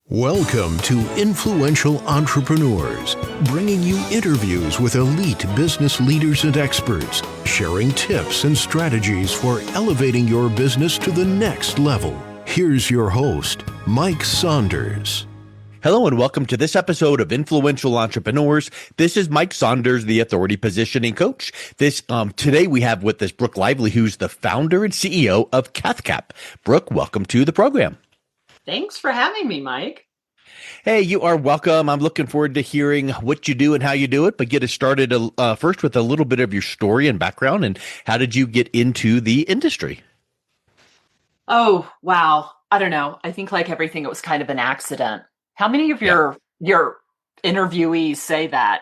Welcome to Influential Entrepreneurs, bringing you interviews with elite business leaders and experts, sharing tips and strategies for elevating your business to the next level. Here's your host, Mike Saunders. Hello and welcome to this episode of Influential Entrepreneurs. This is Mike Saunders, the Authority Positioning Coach. Today we have with us Brooke Lively, who's the founder and CEO of CathCap. Brooke, welcome to the program. Thanks for having me, Mike. Hey, you are welcome. I'm looking forward to hearing what you do and how you do it, but get us started first with a little bit of your story and background and how did you get into the industry? Oh, wow. I don't know. I think like everything, it was kind of an accident. How many of your interviewees say that?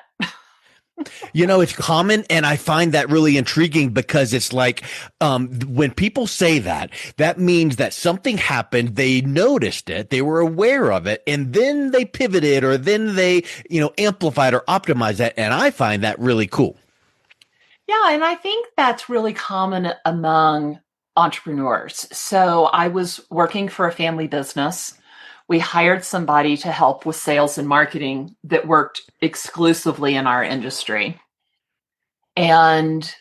You know, it's common, and I find that really intriguing because it's like when people say that, that means that something happened, they noticed it, they were aware of it, and then they pivoted or then they, amplified or optimized that, and I find that really cool. Yeah, and I think that's really common among entrepreneurs. So I was working for a family business. We hired somebody to help with sales and marketing that worked exclusively in our industry. And,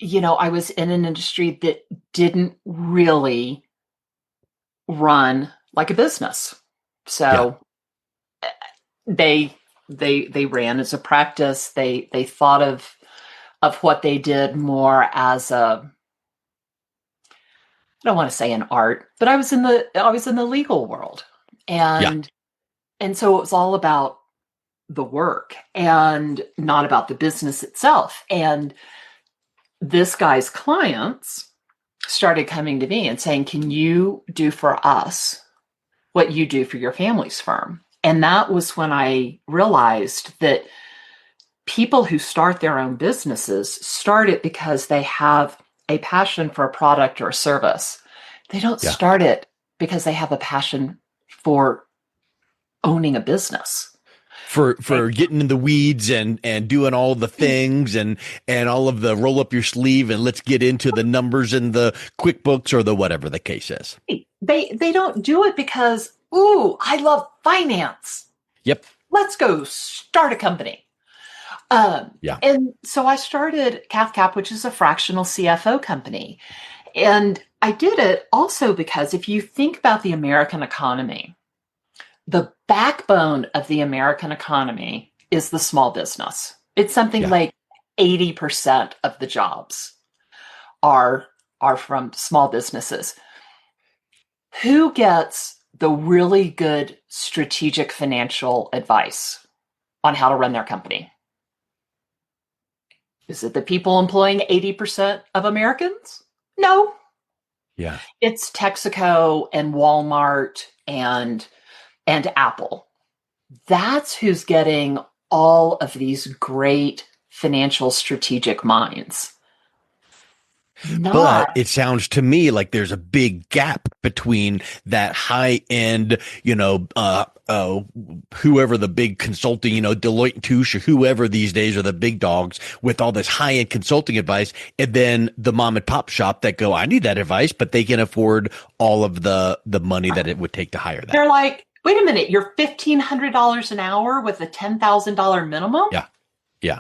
I was in an industry that didn't really run like a business. So they ran as a practice. They thought of what they did more as I don't want to say an art, but I was in the legal world. And so it was all about the work and not about the business itself. And this guy's clients started coming to me and saying, "Can you do for us what you do for your family's firm?" And that was when I realized that people who start their own businesses start it because they have a passion for a product or a service. They don't start it because they have a passion for owning a business. For getting in the weeds and doing all the things and all of the roll up your sleeve and let's get into the numbers in the QuickBooks or the whatever the case is. They don't do it because, ooh, I love finance. Yep. Let's go start a company. And so I started CathCap, which is a fractional CFO company. And I did it also because if you think about the American economy, the backbone of the American economy is the small business. It's something like 80% of the jobs are from small businesses. Who gets the really good strategic financial advice on how to run their company? Is it the people employing 80% of Americans? No. Yeah. It's Texaco and Walmart and Apple. That's who's getting all of these great financial strategic minds. But it sounds to me like there's a big gap between that high end, whoever the big consulting, Deloitte and Touche or whoever these days are the big dogs with all this high end consulting advice. And then the mom and pop shop that go, I need that advice, but they can afford all of the money that it would take to hire that. They're like, wait a minute, you're $1,500 an hour with a $10,000 minimum? Yeah. Yeah,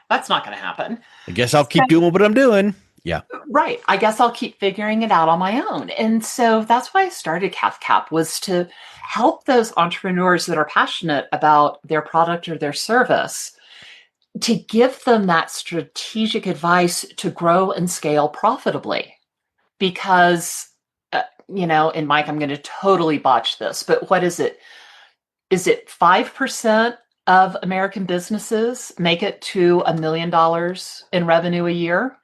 that's not going to happen. I guess I'll keep doing what I'm doing. Yeah. Right. I guess I'll keep figuring it out on my own. And so that's why I started CathCap, was to help those entrepreneurs that are passionate about their product or their service, to give them that strategic advice to grow and scale profitably. Because, and Mike, I'm going to totally botch this, but what is it? Is it 5% of American businesses make it to $1 million in revenue a year?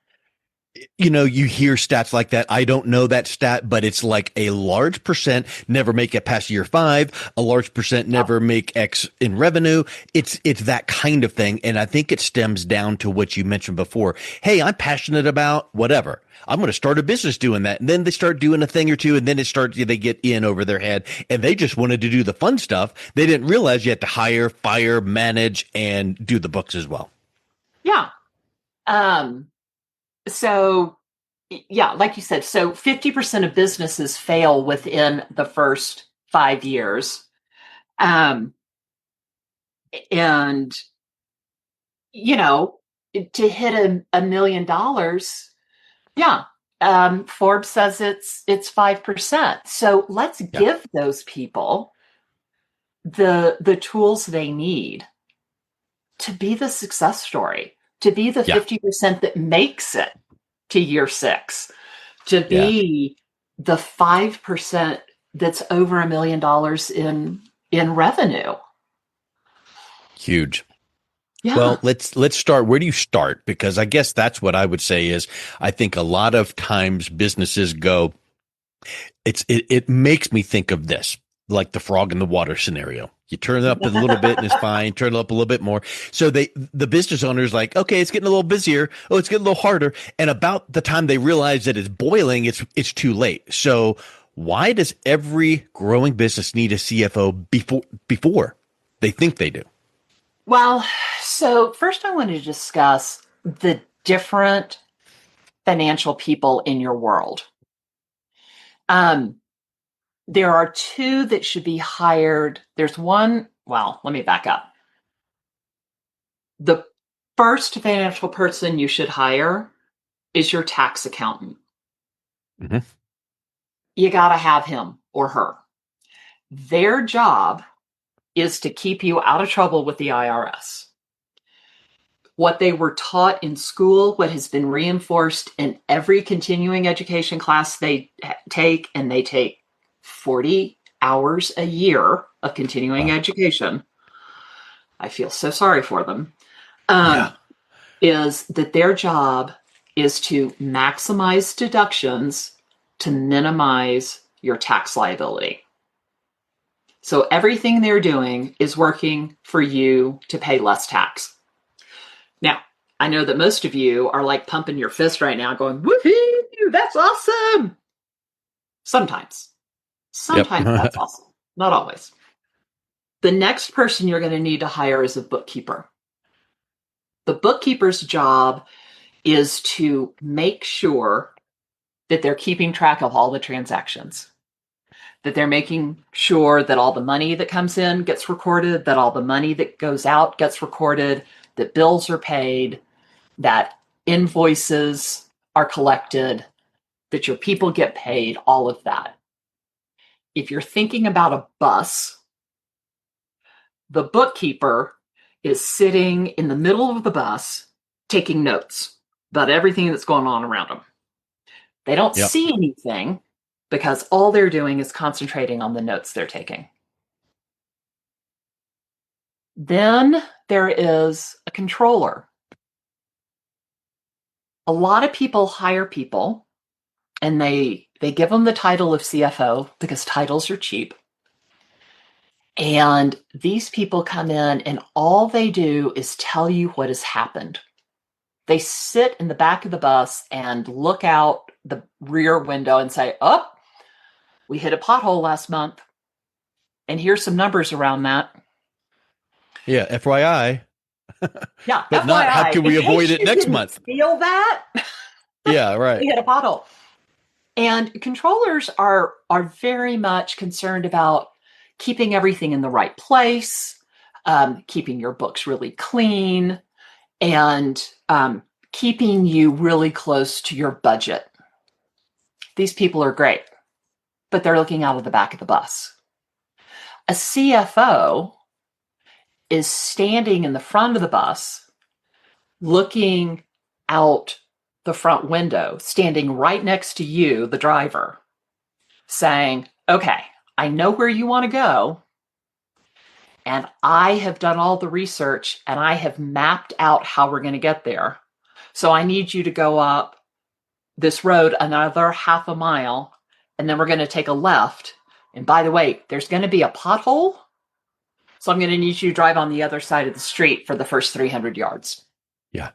You hear stats like that. I don't know that stat, but it's like a large percent never make it past year 5. A large percent never make X in revenue. It's that kind of thing. And I think it stems down to what you mentioned before. Hey, I'm passionate about whatever. I'm going to start a business doing that. And then they start doing a thing or two, and then they get in over their head, and they just wanted to do the fun stuff. They didn't realize you had to hire, fire, manage, and do the books as well. Yeah. So, like you said, so 50% of businesses fail within the first 5 years. Um, and, you know, to hit $1 million, yeah. Forbes says it's 5%. So let's give those people the tools they need to be the success story, to be the 50% that makes it to year 6, to be the 5% that's over $1 million in revenue. Huge. Yeah. Well, let's start. Where do you start? Because I guess that's what I would say is I think a lot of times businesses go, it makes me think of this, like the frog in the water scenario. You turn it up a little bit and it's fine. Turn it up a little bit more. So the business owner's like, okay, it's getting a little busier. Oh, it's getting a little harder. And about the time they realize that it's boiling, it's too late. So why does every growing business need a CFO before they think they do? Well, so first I want to discuss the different financial people in your world. There are 2 that should be hired. There's one, well, let me back up. The first financial person you should hire is your tax accountant. Mm-hmm. You got to have him or her. Their job is to keep you out of trouble with the IRS. What they were taught in school, what has been reinforced in every continuing education class they take, and they take 40 hours a year of continuing education. I feel so sorry for them. Is that their job is to maximize deductions to minimize your tax liability. So everything they're doing is working for you to pay less tax. Now, I know that most of you are like pumping your fist right now going, woohoo, that's awesome. Sometimes that's awesome. Not always. The next person you're going to need to hire is a bookkeeper. The bookkeeper's job is to make sure that they're keeping track of all the transactions, that they're making sure that all the money that comes in gets recorded, that all the money that goes out gets recorded, that bills are paid, that invoices are collected, that your people get paid, all of that. If you're thinking about a bus, the bookkeeper is sitting in the middle of the bus taking notes about everything that's going on around them. They don't see anything because all they're doing is concentrating on the notes they're taking. Then there is a controller. A lot of people hire people and they give them the title of CFO because titles are cheap. And these people come in and all they do is tell you what has happened. They sit in the back of the bus and look out the rear window and say, oh, we hit a pothole last month. And here's some numbers around that. Yeah, FYI. Yeah, but FYI, not how can we avoid it next month? Feel that? Yeah, right. We hit a pothole. And controllers are very much concerned about keeping everything in the right place, keeping your books really clean, and keeping you really close to your budget. These people are great, but they're looking out of the back of the bus. A CFO is standing in the front of the bus, looking out the front window, standing right next to you, the driver, saying, okay, I know where you want to go, and I have done all the research, and I have mapped out how we're going to get there. So I need you to go up this road another half a mile, and then we're going to take a left. And by the way, there's going to be a pothole, so I'm going to need you to drive on the other side of the street for the first 300 yards. Yeah.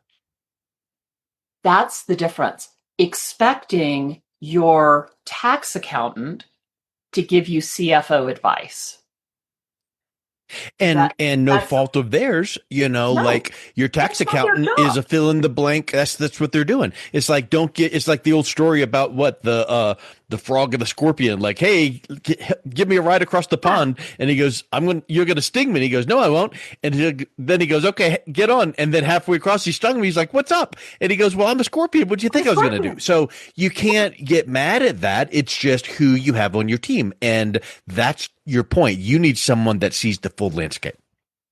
That's the difference. Expecting your tax accountant to give you CFO advice. And no fault of theirs, like your tax accountant is a fill in the blank. That's what they're doing. It's like it's like the old story about what the the frog and the scorpion, like, hey, give me a ride across the pond. And he goes, you're going to sting me. And he goes, no, I won't. And then he goes, okay, get on. And then halfway across, he stung me. He's like, what's up? And he goes, well, I'm a scorpion. What do you think I was going to do? So you can't get mad at that. It's just who you have on your team. And that's your point. You need someone that sees the full landscape.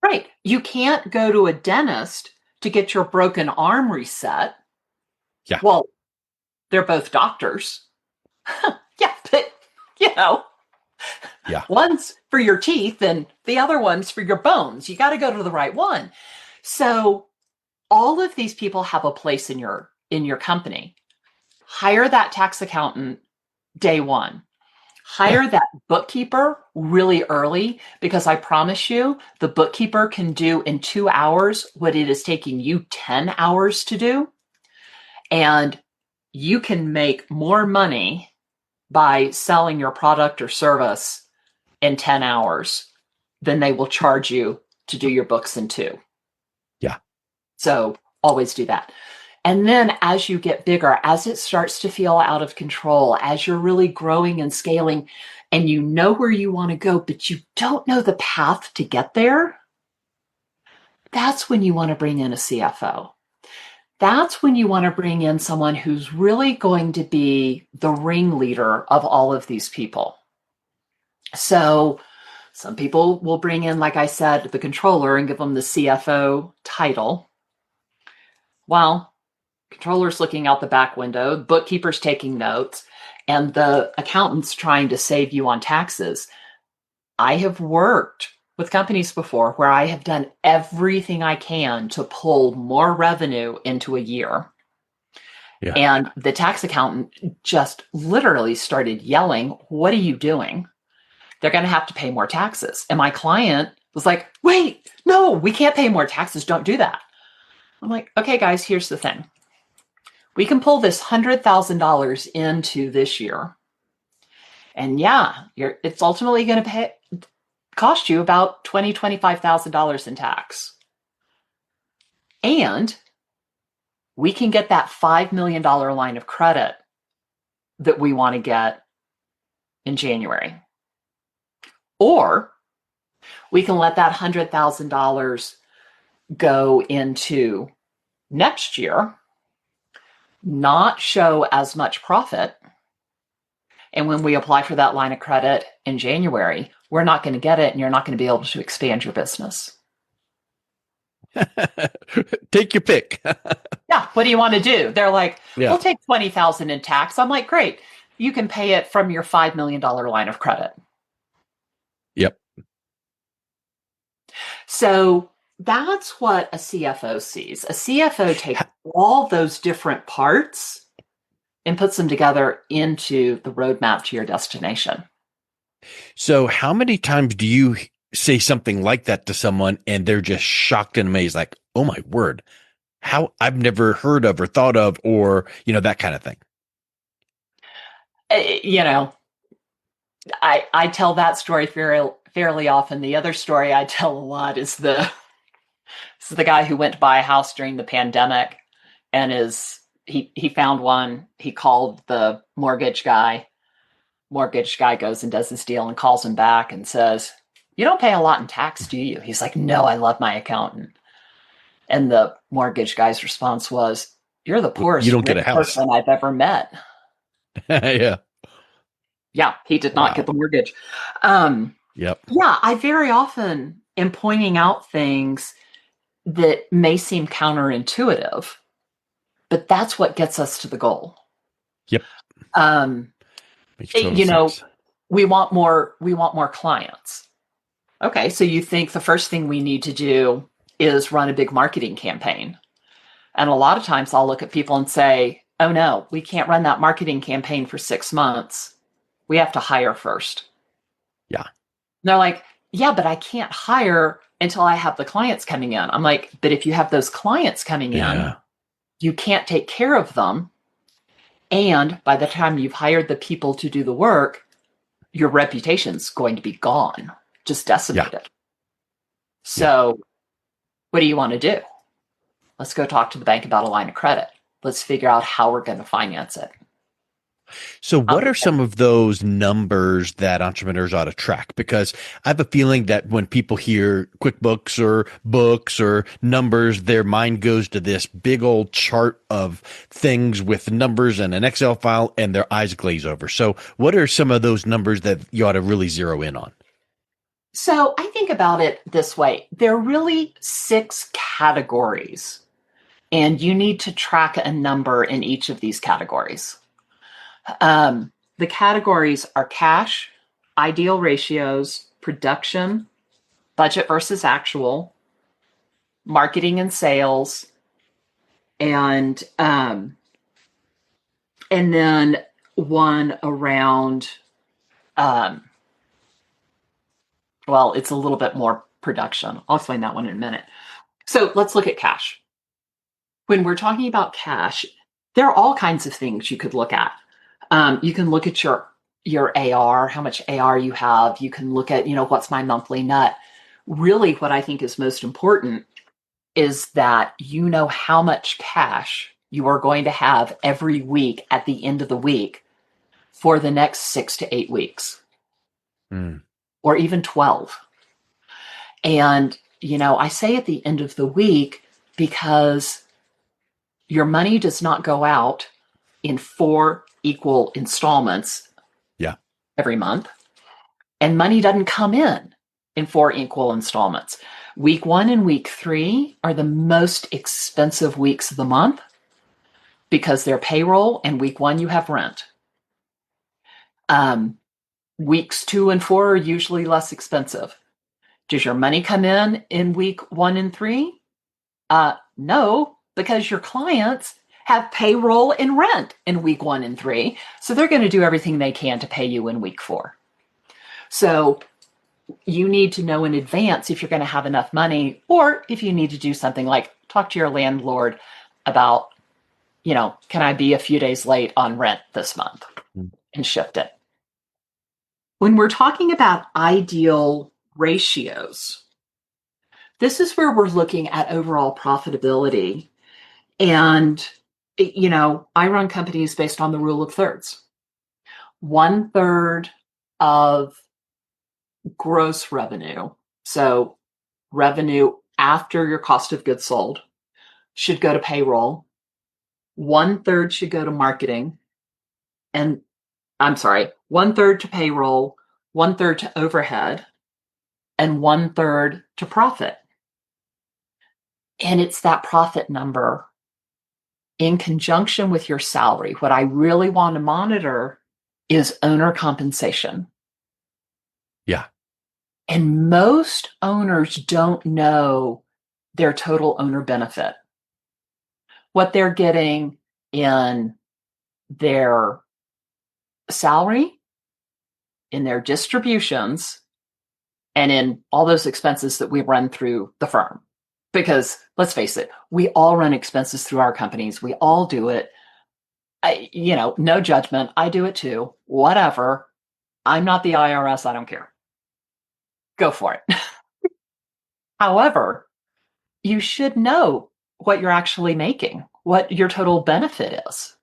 Right. You can't go to a dentist to get your broken arm reset. Yeah. Well, they're both doctors. Yeah, but yeah, one's for your teeth and the other one's for your bones. You got to go to the right one. So all of these people have a place in your company. Hire that tax accountant day one. Hire that bookkeeper really early, because I promise you, the bookkeeper can do in 2 hours what it is taking you 10 hours to do. And you can make more money by selling your product or service in 10 hours than they will charge you to do your books in 2. Yeah. So always do that. And then as you get bigger, as it starts to feel out of control, as you're really growing and scaling, and you know where you want to go, but you don't know the path to get there, that's when you want to bring in a CFO. That's when you want to bring in someone who's really going to be the ringleader of all of these people. So some people will bring in, like I said, the controller and give them the CFO title. Well, controller's looking out the back window, bookkeeper's taking notes, and the accountant's trying to save you on taxes. I have worked with companies before where I have done everything I can to pull more revenue into a year. Yeah. And the tax accountant just literally started yelling, what are you doing? They're going to have to pay more taxes. And my client was like, wait, no, we can't pay more taxes. Don't do that. I'm like, okay, guys, here's the thing. We can pull this $100,000 into this year. And yeah, it's ultimately going to cost you about $20,000, $25,000 in tax. And we can get that $5 million line of credit that we want to get in January. Or we can let that $100,000 go into next year, not show as much profit. And when we apply for that line of credit in January, we're not going to get it, and you're not going to be able to expand your business. Take your pick. Yeah. What do you want to do? They're like, we'll take $20,000 in tax. I'm like, great. You can pay it from your $5 million line of credit. Yep. So that's what a CFO sees. A CFO takes all those different parts and puts them together into the roadmap to your destination. So how many times do you say something like that to someone and they're just shocked and amazed, like, oh my word, how I've never heard of or thought of, or, that kind of thing? I tell that story fairly often. The other story I tell a lot is the guy who went to buy a house during the pandemic, and he found one. He called the mortgage guy. Mortgage guy goes and does this deal and calls him back and says, you don't pay a lot in tax, do you? He's like, no, I love my accountant. And the mortgage guy's response was, you're the poorest person I've ever met. Yeah. Yeah, he did not get the mortgage. Yep. Yeah, I very often am pointing out things that may seem counterintuitive, but that's what gets us to the goal. Yep. Sense. We want more clients. Okay, so you think the first thing we need to do is run a big marketing campaign. And a lot of times I'll look at people and say, oh no, we can't run that marketing campaign for 6 months. We have to hire first. Yeah. And they're like, yeah, but I can't hire until I have the clients coming in. I'm like, but if you have those clients coming in, you can't take care of them. And by the time you've hired the people to do the work, your reputation's going to be gone, just decimated. Yeah. So what do you want to do? Let's go talk to the bank about a line of credit. Let's figure out how we're going to finance it. So what are some of those numbers that entrepreneurs ought to track? Because I have a feeling that when people hear QuickBooks or books or numbers, their mind goes to this big old chart of things with numbers and an Excel file and their eyes glaze over. So what are some of those numbers that you ought to really zero in on? So I think about it this way. There are really 6 categories, and you need to track a number in each of these categories. The categories are cash, ideal ratios, production, budget versus actual, marketing and sales, and then one around, well, it's a little bit more production. I'll explain that one in a minute. So let's look at cash. When we're talking about cash, there are all kinds of things you could look at. You can look at your AR, how much AR you have. You can look at, what's my monthly net. Really, what I think is most important is that you know how much cash you are going to have every week at the end of the week for the next 6 to 8 weeks, or even 12. And, I say at the end of the week because your money does not go out in 4 equal installments every month, and money doesn't come in 4 equal installments. Week 1 and week 3 are the most expensive weeks of the month because they're payroll, and week 1 you have rent. Weeks 2 and 4 are usually less expensive. Does your money come in week 1 and 3? No, because your clients have payroll and rent in week 1 and 3. So they're going to do everything they can to pay you in week 4. So you need to know in advance if you're going to have enough money, or if you need to do something like talk to your landlord about, can I be a few days late on rent this month and shift it. When we're talking about ideal ratios, this is where we're looking at overall profitability. And, I run companies based on the rule of thirds. 1/3 of gross revenue, so revenue after your cost of goods sold, should go to payroll. 1/3 should go to marketing. And 1/3 to payroll, 1/3 to overhead, and 1/3 to profit. And it's that profit number in conjunction with your salary. What I really want to monitor is owner compensation. Yeah. And most owners don't know their total owner benefit, what they're getting in their salary, in their distributions, and in all those expenses that we run through the firm. Because let's face it, we all run expenses through our companies. We all do it. No judgment. I do it too. Whatever. I'm not the IRS. I don't care. Go for it. However, you should know what you're actually making, what your total benefit is.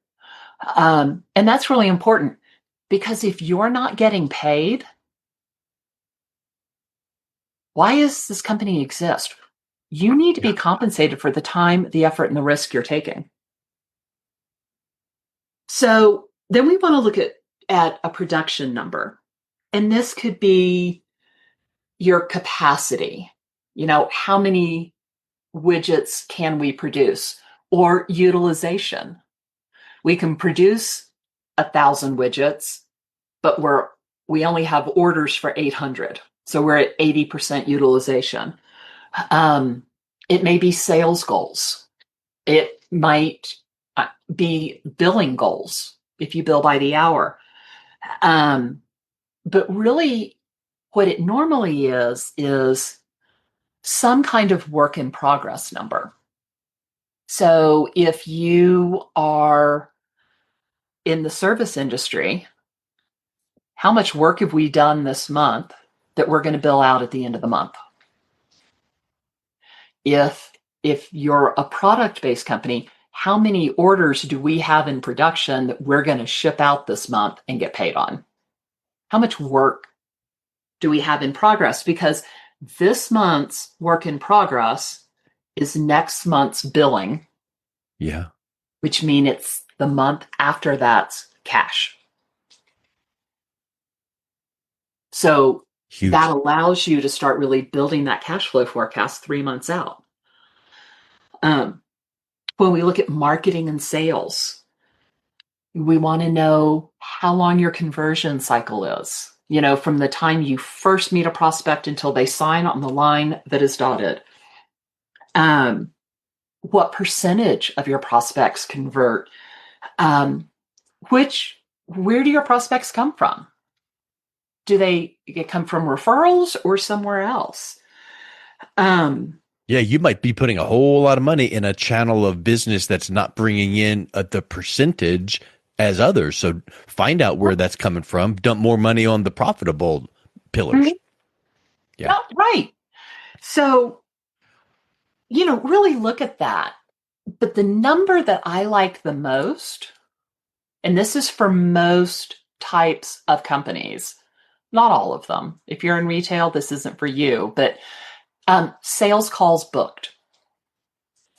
And that's really important, because if you're not getting paid, why does this company exist? You need to be compensated for the time, the effort, and the risk you're taking. So then we want to look at a production number. And this could be your capacity. How many widgets can we produce? Or utilization. We can produce 1,000 widgets, but we only have orders for 800. So we're at 80% utilization. It may be sales goals. It might be billing goals if you bill by the hour. But really, what it normally is some kind of work in progress number. So if you are in the service industry, how much work have we done this month that we're going to bill out at the end of the month? If you're a product-based company, how many orders do we have in production that we're going to ship out this month and get paid on? How much work do we have in progress? Because this month's work in progress is next month's billing. Yeah. Which means it's the month after that's cash. So Huge. that allows you to start really building that cash flow forecast 3 months out. When we look at marketing and sales, we want to know how long your conversion cycle is. From the time you first meet a prospect until they sign on the line that is dotted. What percentage of your prospects convert? Where do your prospects come from? Do they come from referrals or somewhere else? Yeah, you might be putting a whole lot of money in a channel of business that's not bringing in the percentage as others. So find out where that's coming from. Dump more money on the profitable pillars. Mm-hmm. Yeah. Right. So, really look at that. But the number that I like the most, and this is for most types of companies, not all of them. If you're in retail, this isn't for you, but sales calls booked.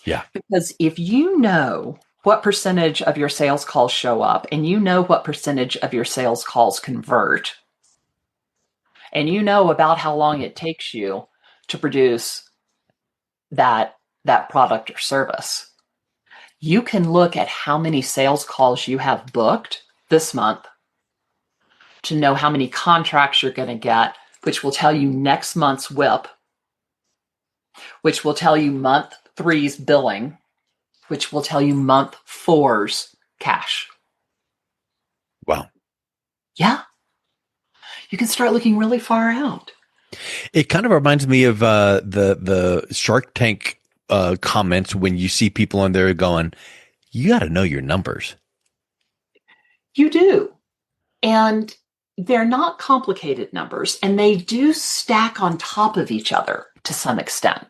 Yeah. Because if you know what percentage of your sales calls show up and you know what percentage of your sales calls convert, and you know about how long it takes you to produce that product or service, you can look at how many sales calls you have booked this month to know how many contracts you're going to get, which will tell you next month's WIP, which will tell you month 3's billing, which will tell you month 4's cash. Wow. Yeah. You can start looking really far out. It kind of reminds me of the Shark Tank comments when you see people on there going, you got to know your numbers. You do. And they're not complicated numbers, and they do stack on top of each other to some extent.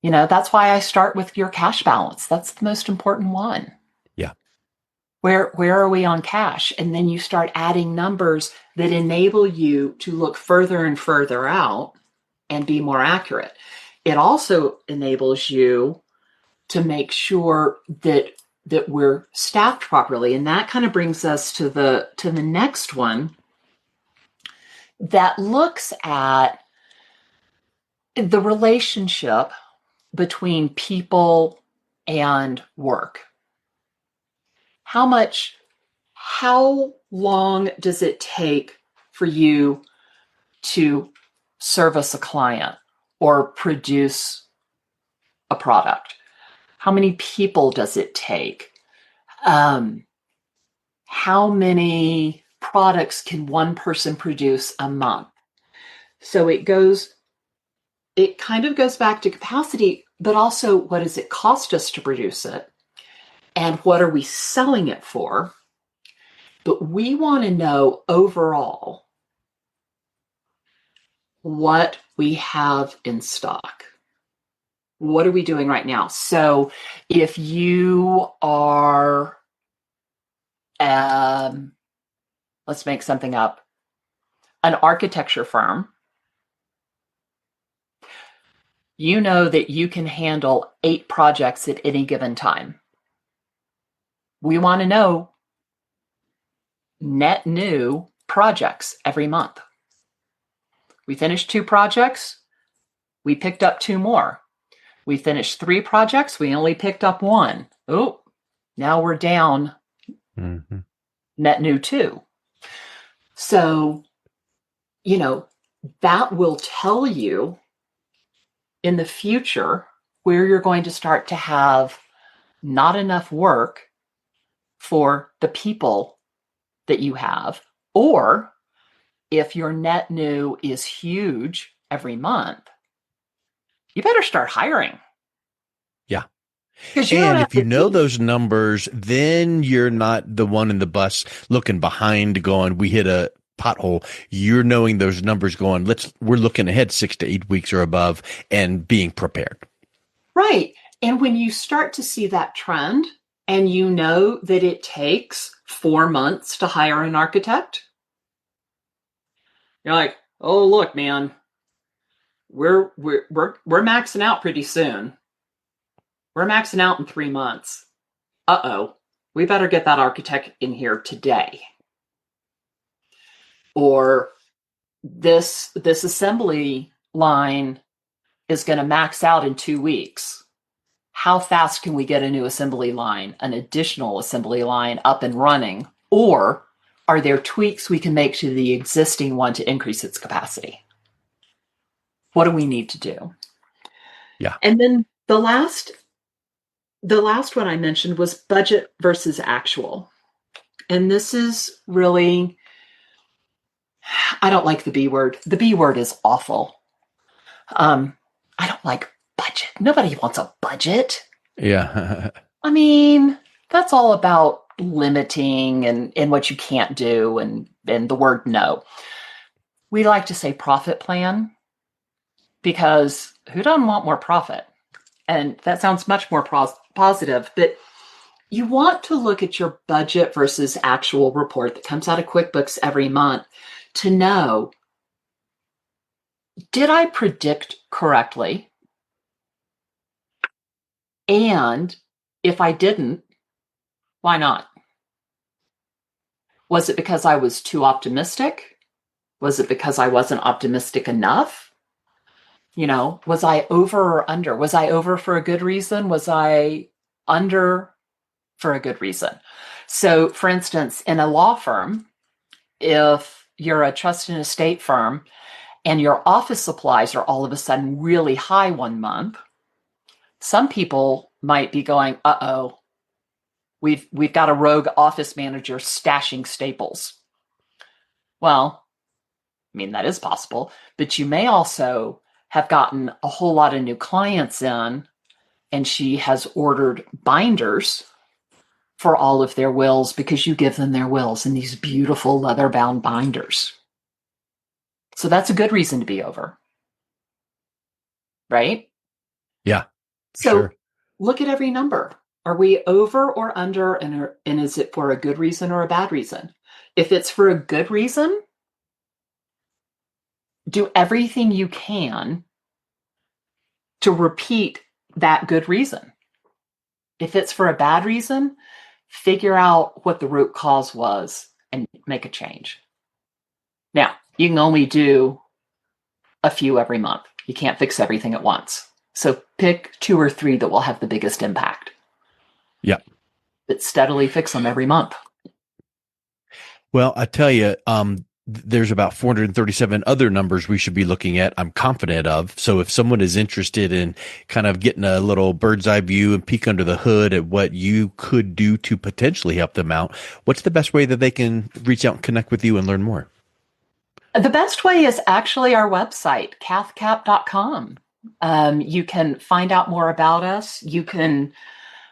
That's why I start with your cash balance. That's the most important one. Yeah. Where are we on cash? And then you start adding numbers that enable you to look further and further out and be more accurate. It also enables you to make sure that we're staffed properly. And that kind of brings us to the next one that looks at the relationship between people and work. How long does it take for you to service a client or produce a product? How many people does it take? How many products can one person produce a month? So it kind of goes back to capacity, but also what does it cost us to produce it? And what are we selling it for? But we want to know overall what we have in stock. What are we doing right now? So if you are, let's make something up, an architecture firm, you know that you can handle 8 projects at any given time. We want to know net new projects every month. We finished 2 projects, we picked up 2 more. We finished 3 projects, we only picked up 1. Oh, now we're down net new 2. So, that will tell you in the future where you're going to start to have not enough work for the people that you have, or if your net new is huge every month, you better start hiring. Yeah. And if you know those numbers, then you're not the one in the bus looking behind going, we hit a pothole. You're knowing those numbers going, we're looking ahead 6 to 8 weeks or above and being prepared. Right. And when you start to see that trend and you know that it takes 4 months to hire an architect, you're like, oh, look, man, we're maxing out pretty soon. We're maxing out in 3 months. Uh-oh, we better get that architect in here today. Or this assembly line is going to max out in 2 weeks. How fast can we get a new assembly line, an additional assembly line up and running? Or are there tweaks we can make to the existing one to increase its capacity? What do we need to do? Yeah. And then the last one I mentioned was budget versus actual. And this is really, I don't like the B word. The B word is awful. I don't like budget. Nobody wants a budget. Yeah. I mean, that's all about limiting and what you can't do and the word no. We like to say profit plan because who doesn't want more profit? And that sounds much more positive, but you want to look at your budget versus actual report that comes out of QuickBooks every month to know, did I predict correctly? And if I didn't, why not? Was it because I was too optimistic? Was it because I wasn't optimistic enough? Was I over or under? Was I over for a good reason? Was I under for a good reason? So, for instance, in a law firm, if you're a trust and estate firm and your office supplies are all of a sudden really high one month, some people might be going, uh-oh, we've got a rogue office manager stashing staples. Well, I mean, that is possible, but you may also have gotten a whole lot of new clients in, and she has ordered binders for all of their wills because you give them their wills in these beautiful leather-bound binders. So that's a good reason to be over, right? Yeah. So sure. Look at every number. Are we over or under, and is it for a good reason or a bad reason? If it's for a good reason, do everything you can to repeat that good reason. If it's for a bad reason, figure out what the root cause was and make a change. Now, you can only do a few every month. You can't fix everything at once. So pick 2 or 3 that will have the biggest impact. Yeah. But steadily fix them every month. Well, I tell you, there's about 437 other numbers we should be looking at, I'm confident of. So if someone is interested in kind of getting a little bird's eye view and peek under the hood at what you could do to potentially help them out, what's the best way that they can reach out and connect with you and learn more? The best way is actually our website, CathCap.com. You can find out more about us. You can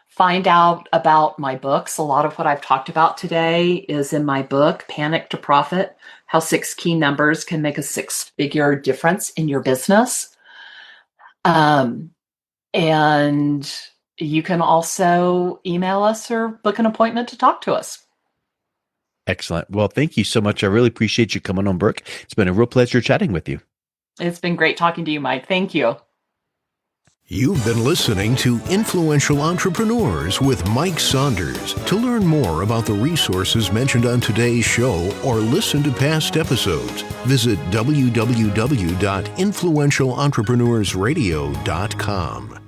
find out about my books. A lot of what I've talked about today is in my book, Panic to Profit: How 6 Key Numbers Can Make a 6-Figure Difference in Your Business. And you can also email us or book an appointment to talk to us. Excellent. Well, thank you so much. I really appreciate you coming on, Brooke. It's been a real pleasure chatting with you. It's been great talking to you, Mike. Thank you. You've been listening to Influential Entrepreneurs with Mike Saunders. To learn more about the resources mentioned on today's show or listen to past episodes, visit www.influentialentrepreneurssradio.com.